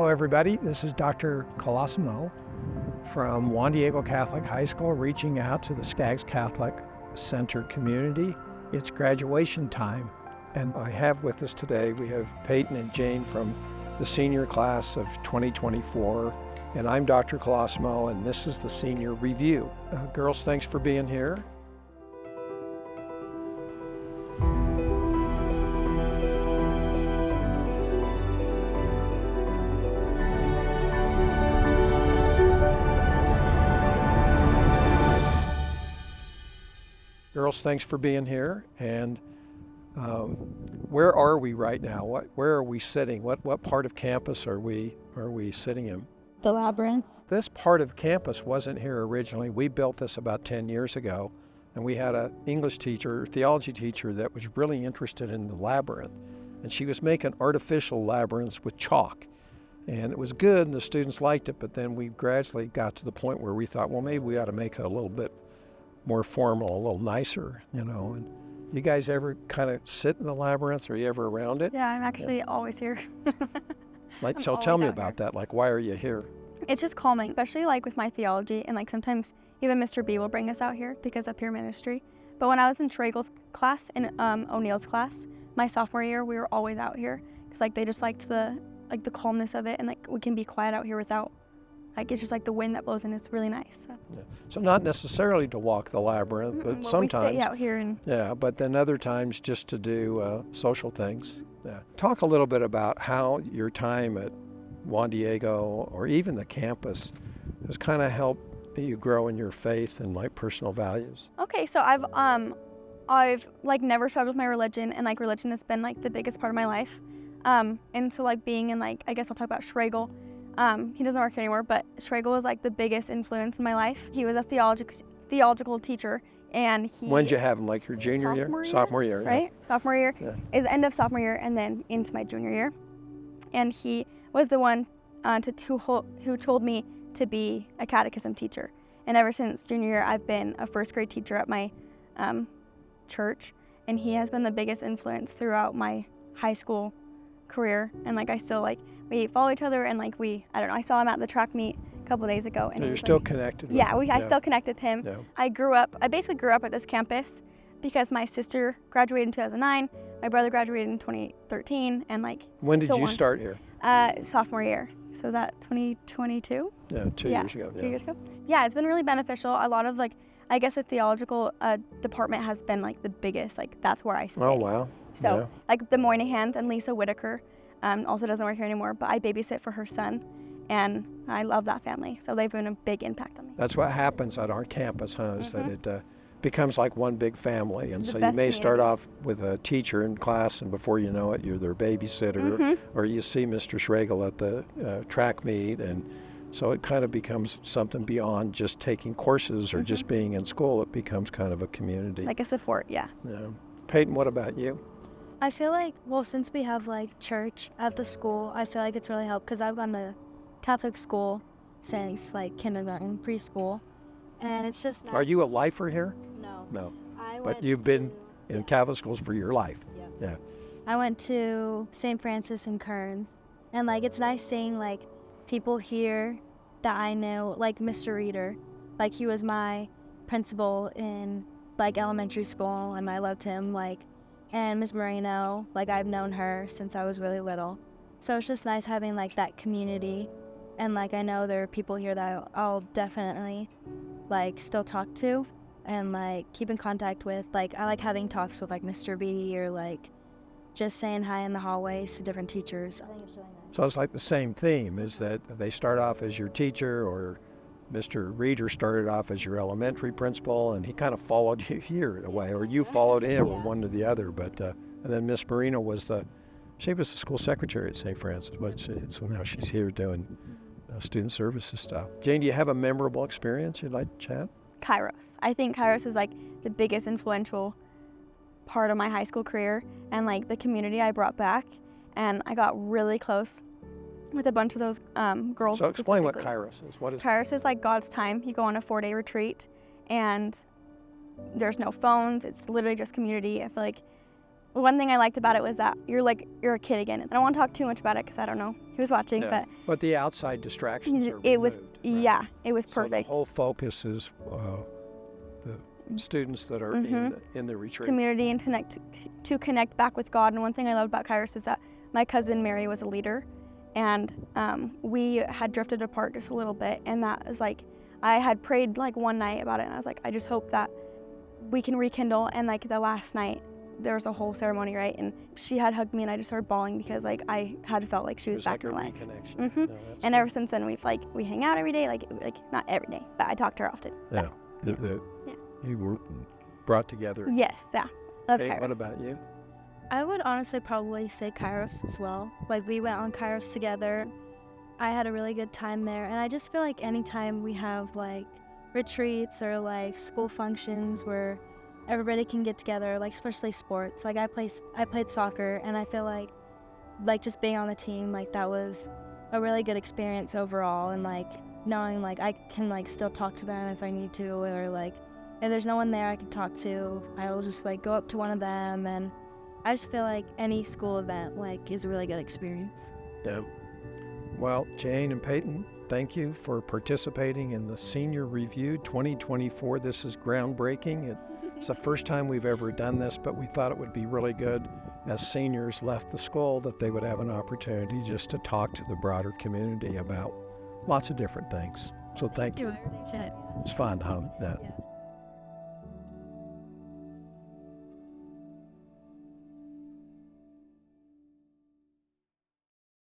Hello everybody, this is Dr. Colosimo from Juan Diego Catholic High School reaching out to the Skaggs Catholic Center community. It's graduation time, and I have with us today, we have Peyten and Jane from the senior class of 2024, and I'm Dr. Colosimo, and this is the senior review. Girls, thanks for being here. Girls, thanks for being here. And where are we right now? Where are we sitting? What part of campus are we sitting in? The labyrinth. This part of campus wasn't here originally. We built this about 10 years ago, and we had an English teacher, theology teacher that was really interested in the labyrinth. And she was making artificial labyrinths with chalk. And it was good, and the students liked it, but then we gradually got to the point where we thought, well, maybe we ought to make it a little bit more formal, a little nicer, you know. And you guys ever kind of sit in the labyrinth? Are you ever around it? Yeah, I'm actually always here. So tell me about that. Like, why are you here? It's just calming, especially like with my theology, and like sometimes even Mr. B will bring us out here because of peer ministry. But when I was in Schragel's class and O'Neill's class, my sophomore year, we were always out here because like they just liked the calmness of it, and like we can be quiet out here without. Like, it's just like the wind that blows in. It's really nice. So, yeah. So not necessarily to walk the labyrinth, but sometimes. We stay out here and. Yeah, but then other times just to do social things. Yeah. Talk a little bit about how your time at Juan Diego or even the campus has kind of helped you grow in your faith and like personal values. Okay, so I've like never struggled with my religion, and like religion has been like the biggest part of my life. And so like being in like, I guess I'll talk about Schragel. He doesn't work here anymore, but Schragel was like the biggest influence in my life. He was a theological teacher, and he. When did you have him? Like your junior year? Sophomore year, right? Yeah. Sophomore year is the end of sophomore year, and then into my junior year. And he was the one who told me to be a catechism teacher. And ever since junior year, I've been a first grade teacher at my church, and he has been the biggest influence throughout my high school career. And like I still like. We follow each other, and like I don't know, I saw him at the track meet a couple days ago. And you're still connected with him. I still connect with him. Yeah. I basically grew up at this campus because my sister graduated in 2009, my brother graduated in 2013, and like. When did you start here? Sophomore year. So was that 2022? Yeah, 2 years ago. Yeah. 2 years ago. Yeah, it's been really beneficial. A lot of like, I guess the theological department has been like the biggest, like that's where I stay. Oh, wow. So like the Moynahans and Lisa Whitaker, also doesn't work here anymore, but I babysit for her son, and I love that family. So they've been a big impact on me. That's what happens at our campus, huh? Is that it becomes like one big family. And so you may start off with a teacher in class, and before you know it, you're their babysitter, or you see Mr. Schragel at the track meet. And so it kind of becomes something beyond just taking courses or just being in school. It becomes kind of a community. Like a support, yeah. Peyten, what about you? I feel like, well, since we have like church at the school, I feel like it's really helped because I've gone to Catholic school since like kindergarten, preschool, and it's just nice. Are you a lifer here? No. No. But you've been in Catholic schools for your life. Yeah. I went to St. Francis in Kearns, and like it's nice seeing like people here that I know, like Mr. Reeder, like he was my principal in like elementary school, and I loved him, like. And Ms. Moreno, like I've known her since I was really little. So it's just nice having like that community. And like I know there are people here that I'll definitely like still talk to and like keep in contact with. Like I like having talks with like Mr. B or like just saying hi in the hallways to different teachers. I think it's really nice. So it's like the same theme, is that they start off as your teacher, or Mr. Reeder started off as your elementary principal, and he kind of followed you here in a way, or you followed him, or one to the other. But and then Miss Moreno was the school secretary at St. Francis, but so now she's here doing student services stuff. Jane, do you have a memorable experience you'd like to chat? Kairos. I think Kairos is like the biggest influential part of my high school career, and like the community I brought back, and I got really close with a bunch of those girls. So explain what Kairos is. What is Kairos? Is like God's time. You go on a 4-day retreat, and there's no phones. It's literally just community. I feel like one thing I liked about it was that you're a kid again. I don't want to talk too much about it because I don't know who's watching, But the outside distractions are it was removed, right? yeah, it was So the perfect. whole focus is the students that are in the retreat. Community and connect back with God. And one thing I love about Kairos is that my cousin Mary was a leader, and we had drifted apart just a little bit. And that was like, I had prayed like one night about it, and I was like, I just hope that we can rekindle. And like the last night, there was a whole ceremony, right? And she had hugged me, and I just started bawling because like I had felt like she was back in my life. Reconnection. No, that's and good. ever since then, we hang out every day, like not every day, but I talk to her often. Yeah. You were brought together. Yes, yeah. Love Hey, Kairos. what about you? I would honestly probably say Kairos as well. Like, we went on Kairos together. I had a really good time there, and I just feel like anytime we have like retreats or like school functions where everybody can get together, like especially sports. Like I played soccer, and I feel like just being on the team, like that was a really good experience overall, and like knowing like I can like still talk to them if I need to, or like if there's no one there I can talk to, I will just like go up to one of them. And I just feel like any school event like is a really good experience. Yeah. Well, Jane and Peyten, thank you for participating in the Senior Review 2024. This is groundbreaking. It's the first time we've ever done this, but we thought it would be really good as seniors left the school that they would have an opportunity just to talk to the broader community about lots of different things. So thank you. It's fun, huh? Yeah.